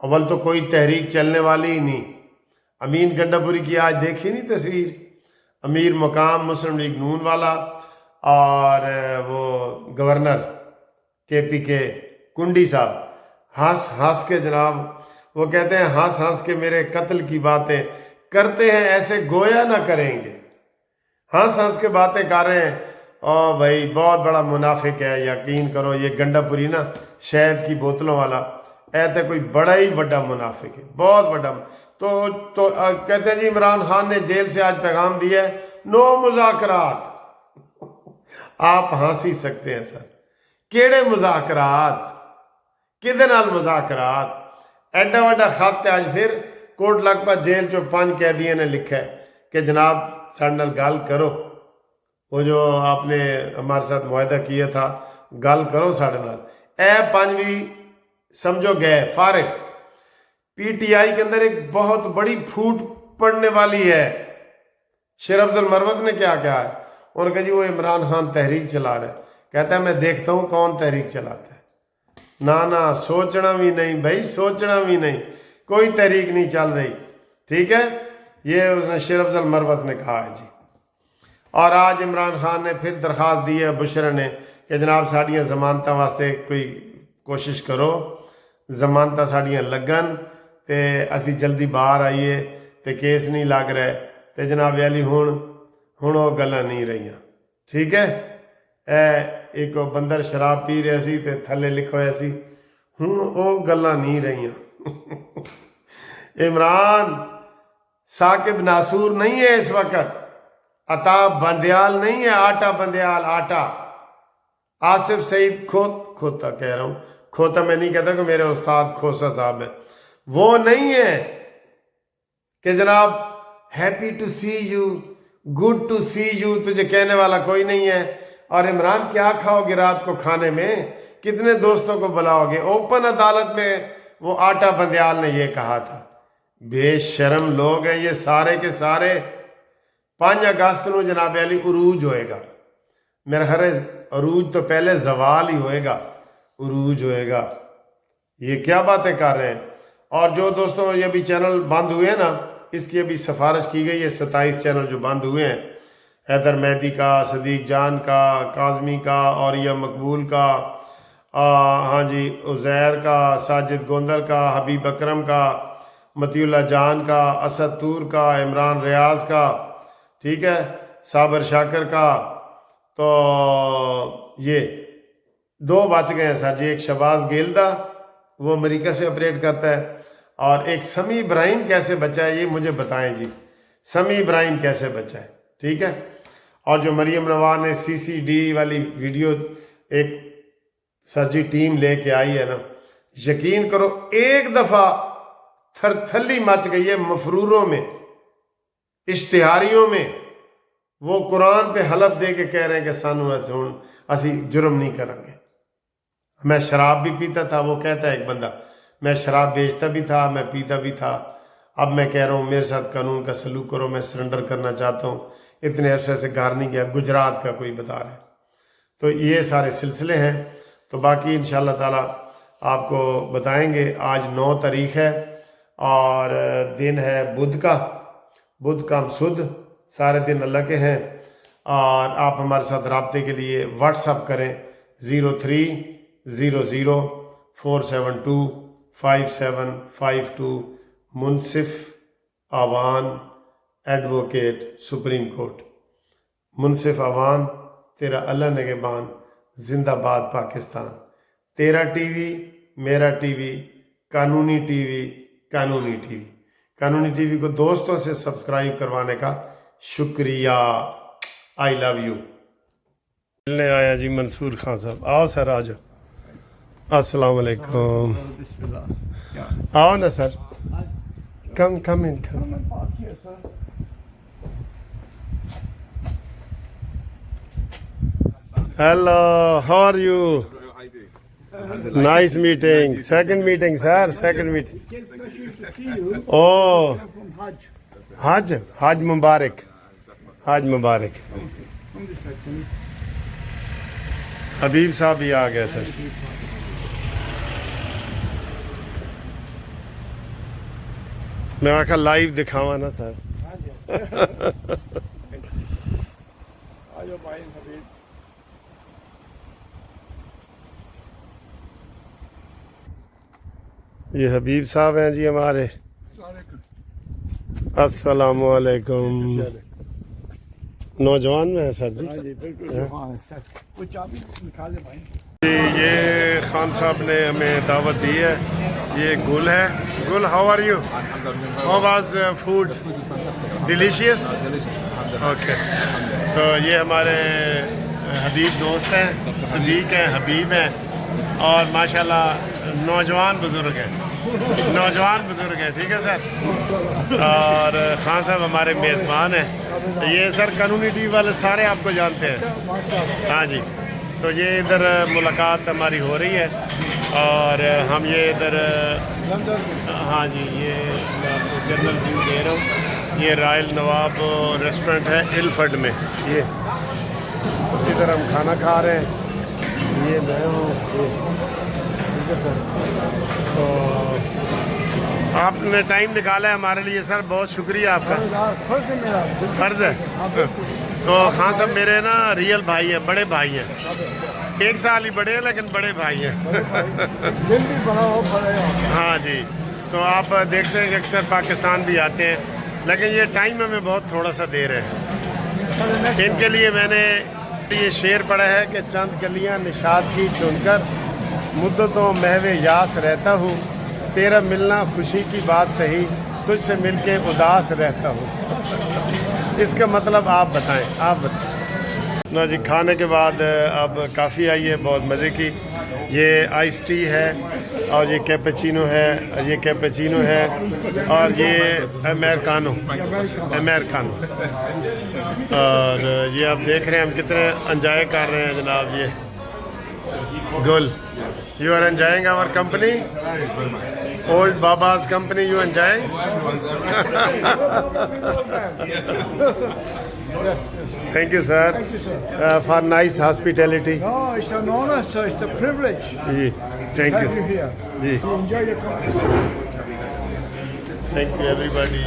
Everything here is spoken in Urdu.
اول تو کوئی تحریک چلنے والی ہی نہیں. امین گنڈاپوری کی آج دیکھی نہیں تصویر, امیر مقام مسلم لیگ نون والا اور وہ گورنر KPK کنڈی صاحب ہنس ہنس کے جناب وہ کہتے ہیں ہنس ہنس کے میرے قتل کی باتیں کرتے ہیں ایسے گویا نہ کریں گے. ہنس ہنس کے باتیں کر رہے ہیں. او بھائی بہت بڑا منافق ہے, یقین کرو یہ گنڈاپوری نا شہد کی بوتلوں والا ایسے کوئی بڑا ہی بڑا منافق ہے, بہت بڑا. تو کہتے ہیں جی عمران خان نے جیل سے آج پیغام دیا ہے نو مذاکرات. آپ ہنس ہی سکتے ہیں سر, کیڑے مذاکرات, کدے نال مذاکرات. ایڈا وڈا خط آج پھر کوٹ لکھپت جیل چو 5 قیدیوں نے لکھا ہے کہ جناب ساڈے نال گل کرو, وہ جو آپ نے ہمارے ساتھ معاہدہ کیا تھا گل کرو ساڈے نال. اے 5 بھی سمجھو گئے فارغ. PTI کے اندر ایک بہت بڑی پھوٹ پڑنے والی ہے. شیر افضل مروت نے کیا کہا ہے, انہوں نے کہا جی وہ عمران خان تحریک چلا رہا ہے. کہتا ہے میں دیکھتا ہوں کون تحریک چلاتا ہے. نا سوچنا بھی نہیں بھائی, سوچنا بھی نہیں, کوئی تحریک نہیں چل رہی. ٹھیک ہے, یہ اس نے شیر افضل مروت نے کہا ہے جی. اور آج عمران خان نے پھر درخواست دی ہے بشرا نے کہ جناب ساڑیاں ضمانتاں واسطے کوئی کوشش کرو, ضمانتاں ساڑیاں لگن تے اسی جلدی باہر آئیے تے کیس نہیں لگ رہے تے جناب علی ہن وہ گلاں نہیں رہیاں. ٹھیک ہے, ایک بندر شراب پی رہا سی تے تھلے لکھا ہوا سی ہن وہ گلاں نہیں رہیاں. عمران ثاقب ناصور نہیں ہے اس وقت, عطا بندیال نہیں ہے, آٹا بندیال آٹا. آصف سعید کھوتا کہہ رہا ہوں, کھوتا میں نہیں کہتا کہ میرے استاد کھوسا صاحب ہے, وہ نہیں ہے کہ جناب happy to see you, good to see you, تجھے کہنے والا کوئی نہیں ہے. اور عمران کیا کھاؤ گے رات کو کھانے میں, کتنے دوستوں کو بلاؤ گے. اوپن عدالت میں وہ آٹا بندیال نے یہ کہا تھا. بے شرم لوگ ہیں یہ سارے کے سارے. 5 اگست نو جناب علی عروج ہوئے گا, میرا خیال ہے عروج تو پہلے زوال ہی ہوئے گا, عروج ہوئے گا. یہ کیا باتیں کر رہے ہیں. اور جو دوستوں یہ بھی چینل بند ہوئے ہیں نا, اس کی ابھی سفارش کی گئی ہے 27 چینل جو بند ہوئے ہیں, حیدر مہدی کا, صدیق جان کا, کاظمی کا, اوریہ مقبول کا, ہاں جی عزیر کا, ساجد گوندر کا, حبیب اکرم کا, مطیع اللہ جان کا, اسد طور کا, عمران ریاض کا, ٹھیک ہے, صابر شاکر کا. تو یہ 2 بچ گئے ہیں سر جی. ایک شہباز گیلدہ وہ امریکہ سے آپریٹ کرتا ہے, اور ایک سمی ابراہیم کیسے بچا ہے یہ مجھے بتائیں جی, سمی ابراہیم کیسے بچا ہے. ٹھیک ہے, اور جو مریم نواز نے CCD والی ویڈیو ایک سر جی ٹیم لے کے آئی ہے نا, یقین کرو ایک دفعہ تھلی مچ گئی ہے مفروروں میں, اشتہاریوں میں. وہ قرآن پہ حلف دے کے کہہ رہے ہیں کہ سانو ایسے ہوں اسی جرم نہیں کریں گے. میں شراب بھی پیتا تھا, وہ کہتا ہے ایک بندہ میں شراب بیچتا بھی تھا, میں پیتا بھی تھا, اب میں کہہ رہا ہوں میرے ساتھ قانون کا سلوک کرو, میں سرنڈر کرنا چاہتا ہوں, اتنے عرصے سے گھر نہیں گیا. گجرات کا کوئی بتا رہا ہے. تو یہ سارے سلسلے ہیں. تو باقی انشاءاللہ تعالی آپ کو بتائیں گے. آج 9 تاریخ ہے اور دن ہے بدھ کا ہم سدھ, سارے دن اللہ کے ہیں. اور آپ ہمارے ساتھ رابطے کے لیے واٹس اپ کریں 0300472572. منصف آوان ایڈوکیٹ سپریم کورٹ. منصف آوان تیرا اللہ نگہبان, زندہ باد پاکستان. تیرا ٹی وی میرا ٹی وی, قانونی ٹی وی, قانونی ٹی وی. قانونی ٹی وی کو دوستوں سے سبسکرائب کروانے کا شکریہ. آئی لو یو. ملنے آیا جی منصور خان صاحب. آؤ سر, آ جاؤ. السلام علیکم. آؤ نا sir, come in. Hello, how are you? Nice meeting. Second meeting, sir. Second meeting. Oh, Hajj Mubarak. Hajj Mubarak. حبیب صاحب بھی آ گئے سر. میں آ کر لائیو دکھاوا نا سر. یہ حبیب صاحب ہیں جی ہمارے. السلام علیکم. نوجوان میں ہیں سر جی. جی یہ خان صاحب نے ہمیں دعوت دی ہے. یہ گل ہے. Gul how are you? How was food? Delicious. Okay. تو یہ ہمارے حبیب دوست ہیں, صدیق ہیں, حبیب ہیں, اور ماشاءاللہ نوجوان بزرگ ہیں. نوجوان بزرگ ہیں. ٹھیک ہے سر. اور خان صاحب ہمارے میزبان ہیں. یہ سر قانونی ٹی والے سارے آپ کو جانتے ہیں. ہاں جی. تو یہ ادھر ملاقات ہماری ہو رہی ہے اور ہم یہ ادھر ہاں جی یہ میں آپ کو جنرل ویو دے رہا ہوں. یہ رائل نواب ریسٹورنٹ ہے الفرڈ میں. یہ ادھر ہم کھانا کھا رہے ہیں. یہ میں ہوں. ٹھیک ہے سر. تو آپ نے ٹائم نکالا ہے ہمارے لیے سر, بہت شکریہ آپ کا. فرض ہے. تو خان صاحب میرے نا ریئل بھائی ہیں, بڑے بھائی ہیں. 1 سال ہی بڑے ہیں لیکن بڑے بھائی ہیں. ہاں جی. تو آپ دیکھتے ہیں کہ اکثر پاکستان بھی آتے ہیں لیکن یہ ٹائم ہمیں بہت تھوڑا سا دے رہے ہیں. ان کے لیے میں نے یہ شعر پڑھا ہے کہ چند گلیاں نشاط کی چن کر مدتوں محو یاس رہتا ہوں, تیرا ملنا خوشی کی بات صحیح, تجھ سے مل کے اداس رہتا ہوں. اس کا مطلب آپ بتائیں. آپ بتائیں نا جی. کھانے کے بعد اب کافی آئی ہے, بہت مزے کی. یہ آئس ٹی ہے اور یہ کیپچینو ہے, یہ کیپچینو ہے اور یہ امریکانو. اور یہ آپ دیکھ رہے ہیں ہم کتنے انجوائے کر رہے ہیں جناب. یہ Gul, you are enjoying our company, old Baba's company. You enjoying. Thank you, sir, for nice hospitality. No, it's an honor, sir. It's a privilege. Thank you. Have you here. Ji. Enjoy your company. Thank you, everybody.